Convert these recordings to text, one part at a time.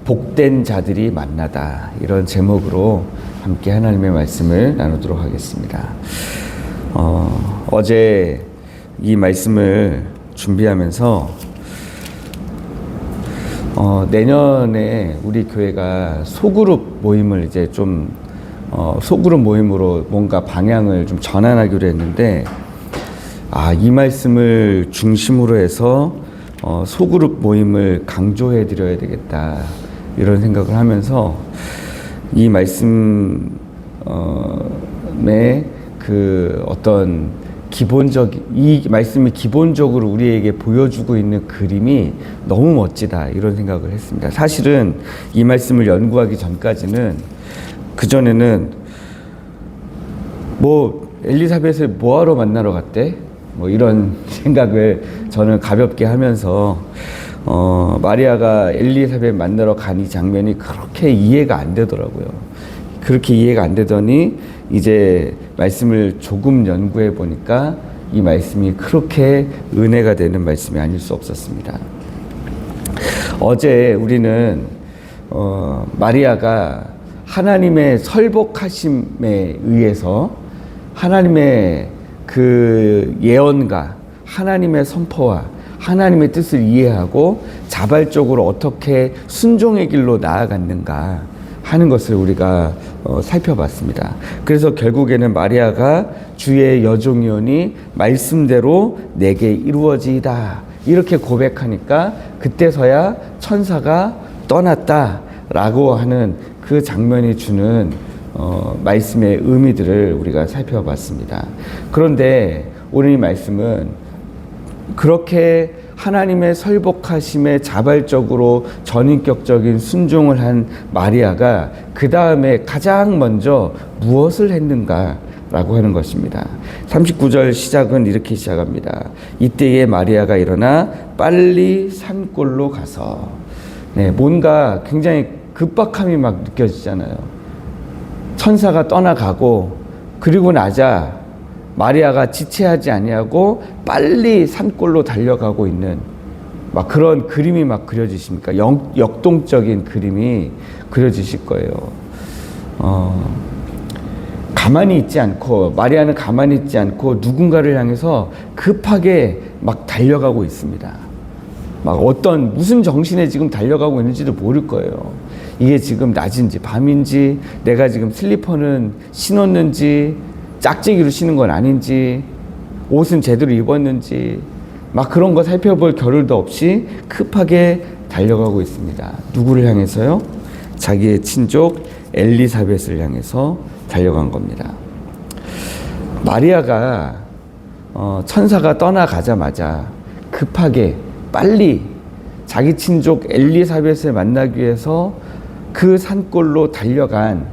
복된 자들이 만나다, 이런 제목으로 함께 하나님의 말씀을 나누도록 하겠습니다. 어제 이 말씀을 준비하면서 내년에 우리 교회가 소그룹 모임을 이제 좀 소그룹 모임으로 뭔가 방향을 좀 전환하기로 했는데, 이 말씀을 중심으로 해서 소그룹 모임을 강조해 드려야 되겠다, 이런 생각을 하면서 이 말씀의 그 어떤 이 말씀이 기본적으로 우리에게 보여주고 있는 그림이 너무 멋지다, 이런 생각을 했습니다. 사실은 이 말씀을 연구하기 전까지는, 그전에는 엘리사벳을 뭐하러 만나러 갔대? 이런 생각을 저는 가볍게 하면서 마리아가 엘리사벳 만나러 간 이 장면이 그렇게 이해가 안 되더라고요. 그렇게 이해가 안 되더니 이제 말씀을 조금 연구해 보니까 이 말씀이 그렇게 은혜가 되는 말씀이 아닐 수 없었습니다. 어제 우리는 마리아가 하나님의 설복하심에 의해서 하나님의 그 예언과 하나님의 선포와 하나님의 뜻을 이해하고 자발적으로 어떻게 순종의 길로 나아갔는가 하는 것을 우리가 살펴봤습니다. 그래서 결국에는 마리아가 주의 여종이오니 말씀대로 내게 이루어지이다, 이렇게 고백하니까 그때서야 천사가 떠났다라고 하는 그 장면이 주는 말씀의 의미들을 우리가 살펴봤습니다. 그런데 오늘 이 말씀은 그렇게 하나님의 설복하심에 자발적으로 전인격적인 순종을 한 마리아가 그 다음에 가장 먼저 무엇을 했는가 라고 하는 것입니다. 39절 시작은 이렇게 시작합니다. 이때에 마리아가 일어나 빨리 산골로 가서, 뭔가 굉장히 급박함이 막 느껴지잖아요. 천사가 떠나가고 그리고 나자 마리아가 지체하지 아니하고 빨리 산골로 달려가고 있는 막 그런 그림이 막 그려지십니까? 역동적인 그림이 그려지실 거예요. 가만히 있지 않고, 마리아는 가만히 있지 않고 누군가를 향해서 급하게 막 달려가고 있습니다. 막 무슨 정신에 지금 달려가고 있는지도 모를 거예요. 이게 지금 낮인지 밤인지, 내가 지금 슬리퍼는 신었는지, 짝재기로 신은 건 아닌지, 옷은 제대로 입었는지, 막 그런 거 살펴볼 겨를도 없이 급하게 달려가고 있습니다. 누구를 향해서요? 자기의 친족 엘리사벳을 향해서 달려간 겁니다. 마리아가 천사가 떠나가자마자 급하게 빨리 자기 친족 엘리사벳을 만나기 위해서 그 산골로 달려간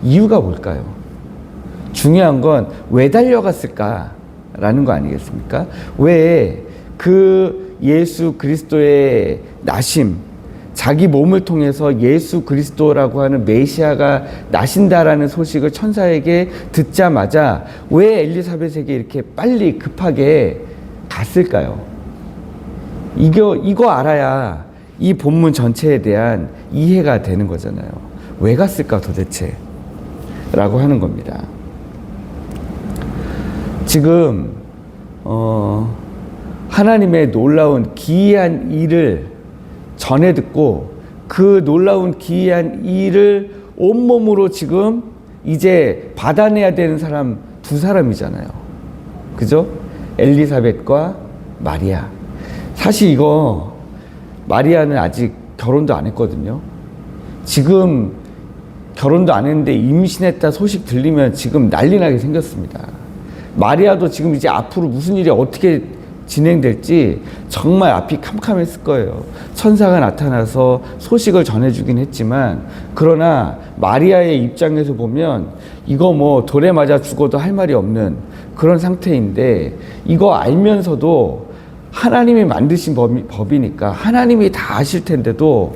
이유가 뭘까요? 중요한 건 왜 달려갔을까라는 거 아니겠습니까? 왜 그 예수 그리스도의 나심, 자기 몸을 통해서 예수 그리스도라고 하는 메시아가 나신다라는 소식을 천사에게 듣자마자 왜 엘리사벳에게 이렇게 빨리 급하게 갔을까요? 이거 알아야 이 본문 전체에 대한 이해가 되는 거잖아요. 왜 갔을까 도대체? 라고 하는 겁니다. 지금 하나님의 놀라운 기이한 일을 전해 듣고 그 놀라운 기이한 일을 온몸으로 지금 이제 받아내야 되는 사람 두 사람이잖아요. 그죠? 엘리사벳과 마리아. 사실 이거 마리아는 아직 결혼도 안 했거든요. 지금 결혼도 안 했는데 임신했다 소식 들리면 지금 난리 나게 생겼습니다. 마리아도 지금 이제 앞으로 무슨 일이 어떻게 진행될지 정말 앞이 캄캄했을 거예요. 천사가 나타나서 소식을 전해주긴 했지만, 그러나 마리아의 입장에서 보면 이거 돌에 맞아 죽어도 할 말이 없는 그런 상태인데, 이거 알면서도 하나님이 만드신 법이니까 하나님이 다 아실 텐데도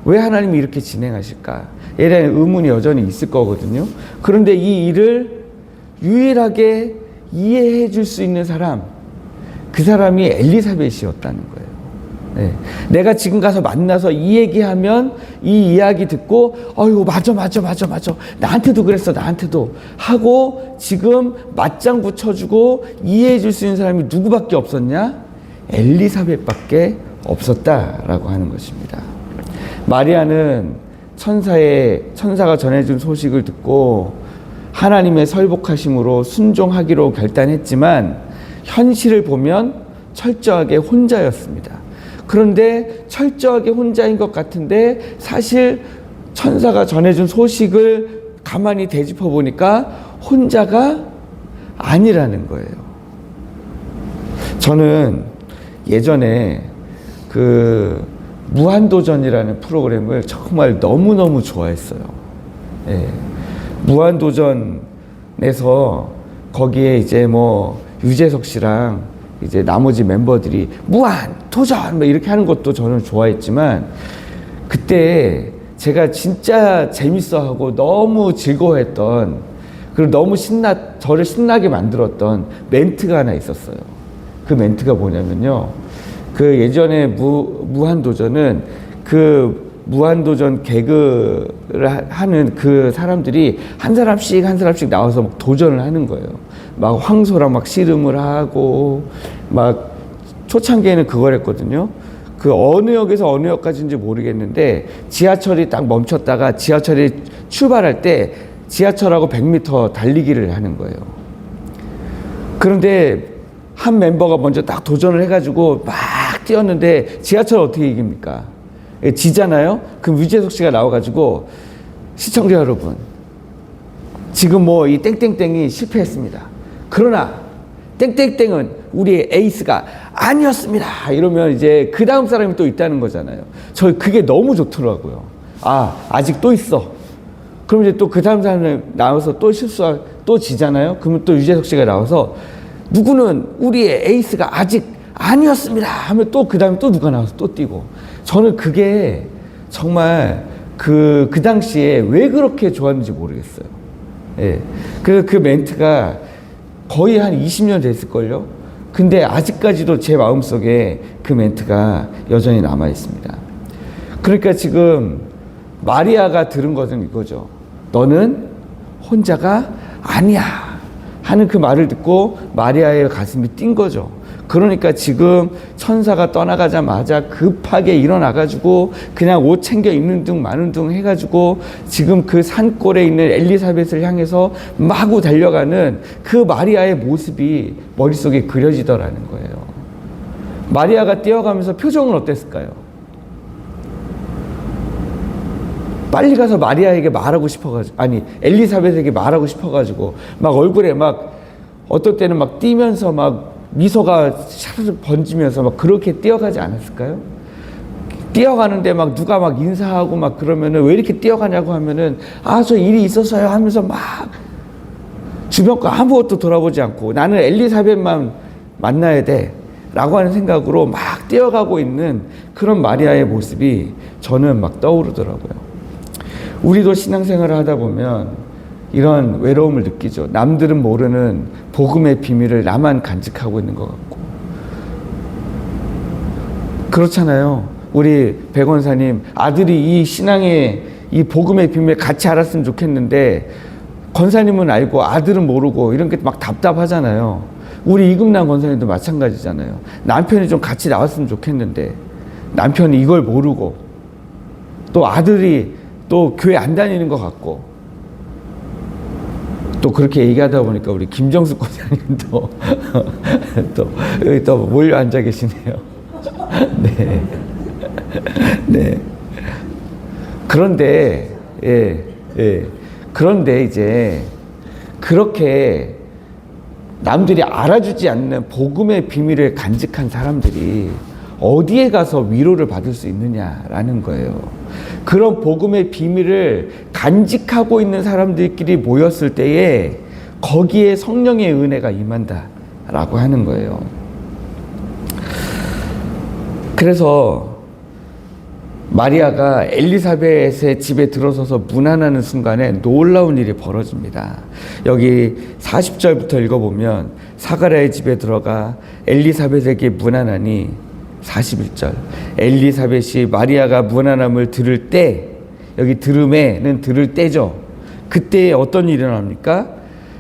왜 하나님이 이렇게 진행하실까? 에 대한 의문이 여전히 있을 거거든요. 그런데 이 일을 유일하게 이해해 줄 수 있는 사람, 그 사람이 엘리사벳이었다는 거예요. 네. 내가 지금 가서 만나서 이 얘기하면 이 이야기 듣고 어이구 맞아 나한테도 그랬어 나한테도 하고 지금 맞장구 쳐주고 이해해 줄 수 있는 사람이 누구밖에 없었냐? 엘리사벳밖에 없었다라고 하는 것입니다. 마리아는 천사가 전해준 소식을 듣고 하나님의 설복하심으로 순종하기로 결단했지만 현실을 보면 철저하게 혼자였습니다. 그런데 철저하게 혼자인 것 같은데 사실 천사가 전해준 소식을 가만히 되짚어 보니까 혼자가 아니라는 거예요. 저는 예전에 그 무한도전이라는 프로그램을 정말 너무너무 좋아했어요. 예. 무한도전에서 거기에 이제 뭐 유재석 씨랑 이제 나머지 멤버들이 무한도전 뭐 이렇게 하는 것도 저는 좋아했지만 그때 제가 진짜 재밌어하고 너무 즐거워했던 그리고 너무 저를 신나게 만들었던 멘트가 하나 있었어요. 그 멘트가 뭐냐면요. 그 예전에 무한도전은 그 무한도전 개그를 하는 그 사람들이 한 사람씩 나와서 막 도전을 하는 거예요. 막 황소랑 막 씨름을 하고 막 초창기에는 그걸 했거든요. 그 어느 역에서 어느 역까지인지 모르겠는데 지하철이 딱 멈췄다가 지하철이 출발할 때 지하철하고 100m 달리기를 하는 거예요. 그런데 한 멤버가 먼저 딱 도전을 해가지고 막 뛰었는데 지하철 어떻게 이깁니까? 지잖아요? 그럼 유재석 씨가 나와가지고 시청자 여러분 지금 뭐 이 땡땡땡이 실패했습니다. 그러나 땡땡땡은 우리의 에이스가 아니었습니다. 이러면 이제 그 다음 사람이 또 있다는 거잖아요. 저 그게 너무 좋더라고요. 아직 또 있어. 그럼 이제 또 그 다음 사람이 나와서 또 또 지잖아요. 그러면 또 유재석 씨가 나와서 누구는 우리의 에이스가 아직 아니었습니다 하면 또 그 다음에 또 누가 나와서 또 뛰고 저는 그게 정말 그 당시에 왜 그렇게 좋았는지 모르겠어요. 예. 그래서 그 멘트가 거의 한 20년 됐을걸요. 근데 아직까지도 제 마음속에 그 멘트가 여전히 남아 있습니다. 그러니까 지금 마리아가 들은 것은 이거죠. 너는 혼자가 아니야 하는 그 말을 듣고 마리아의 가슴이 뛴 거죠. 그러니까 지금 천사가 떠나가자마자 급하게 일어나가지고 그냥 옷 챙겨 입는 둥 마는 둥 해가지고 지금 그 산골에 있는 엘리사벳을 향해서 마구 달려가는 그 마리아의 모습이 머릿속에 그려지더라는 거예요. 마리아가 뛰어가면서 표정은 어땠을까요? 빨리 가서 마리아에게 말하고 싶어가지고 엘리사벳에게 말하고 싶어가지고 막 얼굴에 막 어떨 때는 막 뛰면서 막 미소가 샤르륵 번지면서 막 그렇게 뛰어가지 않았을까요? 뛰어가는데 막 누가 막 인사하고 막 그러면은 왜 이렇게 뛰어가냐고 하면은 저 일이 있었어요 하면서 막 주변 거 아무것도 돌아보지 않고 나는 엘리사벳만 만나야 돼 라고 하는 생각으로 막 뛰어가고 있는 그런 마리아의 모습이 저는 막 떠오르더라고요. 우리도 신앙생활을 하다 보면 이런 외로움을 느끼죠. 남들은 모르는 복음의 비밀을 나만 간직하고 있는 것 같고. 그렇잖아요. 우리 백 원사님 아들이 이 신앙의 이 복음의 비밀 같이 알았으면 좋겠는데 권사님은 알고 아들은 모르고 이런 게 막 답답하잖아요. 우리 이금남 권사님도 마찬가지잖아요. 남편이 좀 같이 나왔으면 좋겠는데 남편이 이걸 모르고 또 아들이 또 교회 안 다니는 것 같고 또 그렇게 얘기하다 보니까 우리 김정숙 권사님도 또 몰려 앉아 계시네요. 네. 네. 그런데, 그런데 이제 그렇게 남들이 알아주지 않는 복음의 비밀을 간직한 사람들이 어디에 가서 위로를 받을 수 있느냐라는 거예요. 그런 복음의 비밀을 간직하고 있는 사람들끼리 모였을 때에 거기에 성령의 은혜가 임한다라고 하는 거예요. 그래서 마리아가 엘리사벳의 집에 들어서서 문안하는 순간에 놀라운 일이 벌어집니다. 여기 40절부터 읽어보면 사가랴의 집에 들어가 엘리사벳에게 문안하니 41절. 엘리사벳이 마리아가 무난함을 들을 때, 여기 들음에는 들을 때죠. 그때 어떤 일이 일어납니까?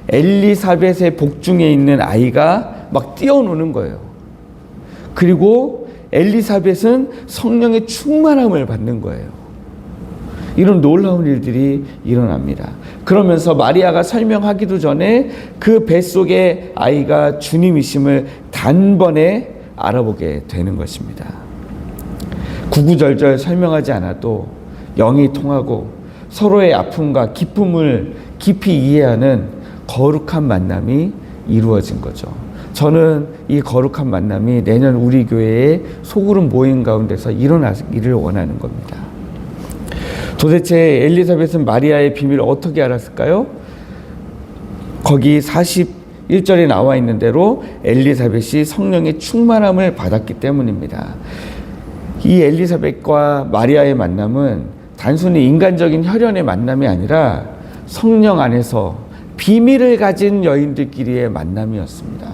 엘리사벳의 복중에 있는 아이가 막 뛰어노는 거예요. 그리고 엘리사벳은 성령의 충만함을 받는 거예요. 이런 놀라운 일들이 일어납니다. 그러면서 마리아가 설명하기도 전에 그 뱃속의 아이가 주님이심을 단번에 알아보게 되는 것입니다. 구구절절 설명하지 않아도 영이 통하고 서로의 아픔과 기쁨을 깊이 이해하는 거룩한 만남이 이루어진 거죠. 저는 이 거룩한 만남이 내년 우리 교회의 소그룹 모임 가운데서 일어나기를 원하는 겁니다. 도대체 엘리사벳은 마리아의 비밀을 어떻게 알았을까요? 거기 41절에 나와 있는 대로 엘리사벳이 성령의 충만함을 받았기 때문입니다. 이 엘리사벳과 마리아의 만남은 단순히 인간적인 혈연의 만남이 아니라 성령 안에서 비밀을 가진 여인들끼리의 만남이었습니다.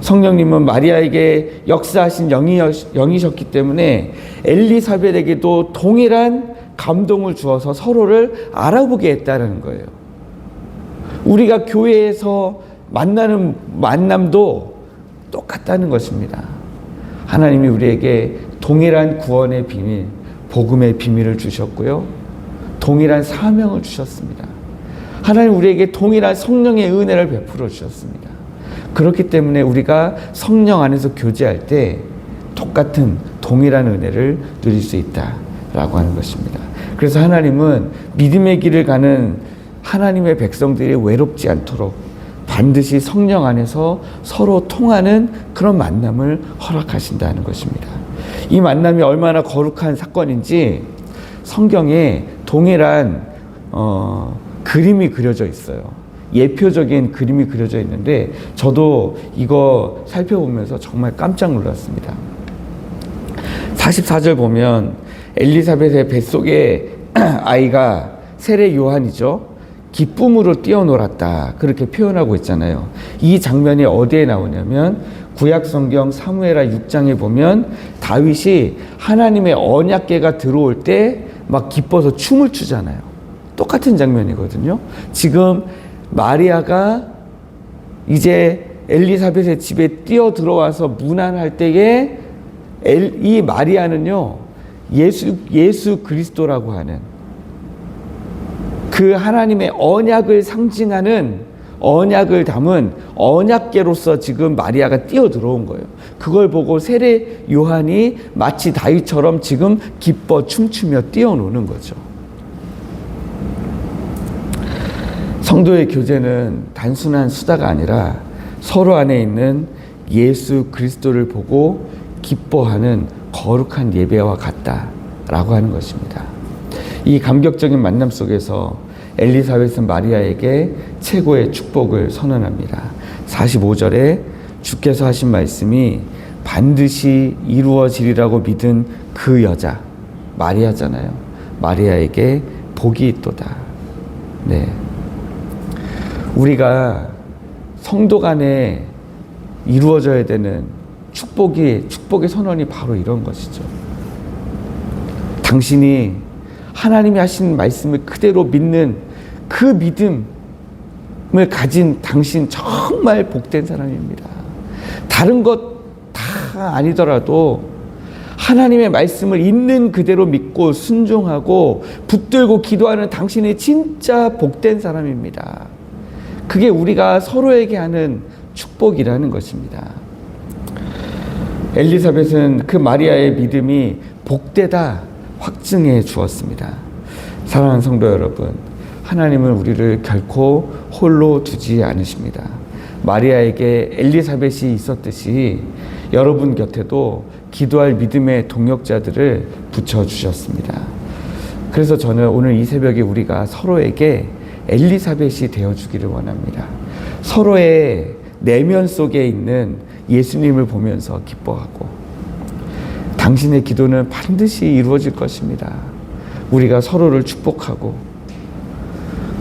성령님은 마리아에게 역사하신 영이셨기 때문에 엘리사벳에게도 동일한 감동을 주어서 서로를 알아보게 했다는 거예요. 우리가 교회에서 만나는 만남도 똑같다는 것입니다. 하나님이 우리에게 동일한 구원의 비밀, 복음의 비밀을 주셨고요. 동일한 사명을 주셨습니다. 하나님 우리에게 동일한 성령의 은혜를 베풀어 주셨습니다. 그렇기 때문에 우리가 성령 안에서 교제할 때 똑같은 동일한 은혜를 누릴 수 있다라고 하는 것입니다. 그래서 하나님은 믿음의 길을 가는 하나님의 백성들이 외롭지 않도록 반드시 성령 안에서 서로 통하는 그런 만남을 허락하신다는 것입니다. 이 만남이 얼마나 거룩한 사건인지 성경에 동일한 그림이 그려져 있어요. 예표적인 그림이 그려져 있는데 저도 이거 살펴보면서 정말 깜짝 놀랐습니다. 44절 보면 엘리사벳의 뱃속에 아이가 세례 요한이죠. 기쁨으로 뛰어놀았다. 그렇게 표현하고 있잖아요. 이 장면이 어디에 나오냐면 구약 성경 사무엘하 6장에 보면 다윗이 하나님의 언약궤가 들어올 때 막 기뻐서 춤을 추잖아요. 똑같은 장면이거든요. 지금 마리아가 이제 엘리사벳의 집에 뛰어 들어와서 문안할 때에 이 마리아는요, 예수 그리스도라고 하는 그 하나님의 언약을 상징하는 언약을 담은 언약궤로서 지금 마리아가 뛰어 들어온 거예요. 그걸 보고 세례 요한이 마치 다윗처럼 지금 기뻐 춤추며 뛰어노는 거죠. 성도의 교제는 단순한 수다가 아니라 서로 안에 있는 예수 그리스도를 보고 기뻐하는 거룩한 예배와 같다라고 하는 것입니다. 이 감격적인 만남 속에서 엘리사벳은 마리아에게 최고의 축복을 선언합니다. 45절에 주께서 하신 말씀이 반드시 이루어지리라고 믿은 그 여자, 마리아잖아요. 마리아에게 복이 있도다. 네. 우리가 성도 간에 이루어져야 되는 축복의 선언이 바로 이런 것이죠. 당신이 하나님이 하신 말씀을 그대로 믿는 그 믿음을 가진 당신 정말 복된 사람입니다. 다른 것 다 아니더라도 하나님의 말씀을 있는 그대로 믿고 순종하고 붙들고 기도하는 당신이 진짜 복된 사람입니다. 그게 우리가 서로에게 하는 축복이라는 것입니다. 엘리사벳은 그 마리아의 믿음이 복되다 확증해 주었습니다. 사랑하는 성도 여러분, 하나님은 우리를 결코 홀로 두지 않으십니다. 마리아에게 엘리사벳이 있었듯이 여러분 곁에도 기도할 믿음의 동역자들을 붙여주셨습니다. 그래서 저는 오늘 이 새벽에 우리가 서로에게 엘리사벳이 되어주기를 원합니다. 서로의 내면 속에 있는 예수님을 보면서 기뻐하고 당신의 기도는 반드시 이루어질 것입니다. 우리가 서로를 축복하고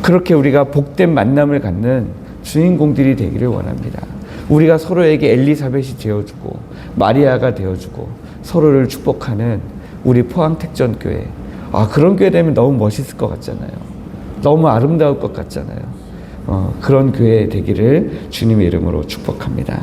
그렇게 우리가 복된 만남을 갖는 주인공들이 되기를 원합니다. 우리가 서로에게 엘리사벳이 되어주고 마리아가 되어주고 서로를 축복하는 우리 포항택전교회. 아, 그런 교회 되면 너무 멋있을 것 같잖아요. 너무 아름다울 것 같잖아요. 그런 교회 되기를 주님의 이름으로 축복합니다.